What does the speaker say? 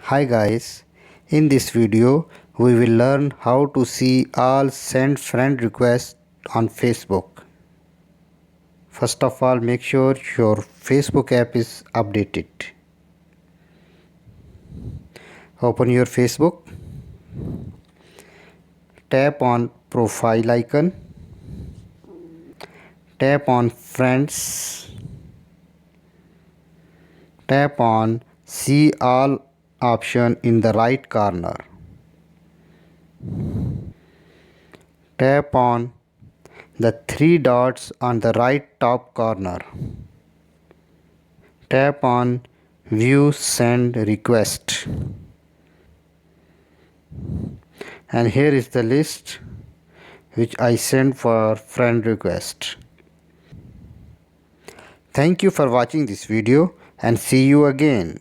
Hi guys, in this video we will learn how to see all sent friend requests on Facebook. First of all, make sure your Facebook app is updated. Open your Facebook, tap on profile icon, tap on friends, tap on see all option in the right corner. Tap on the three dots on the right top corner. Tap on view send request, and here is the list which I sent for friend request. Thank you for watching this video and see you again.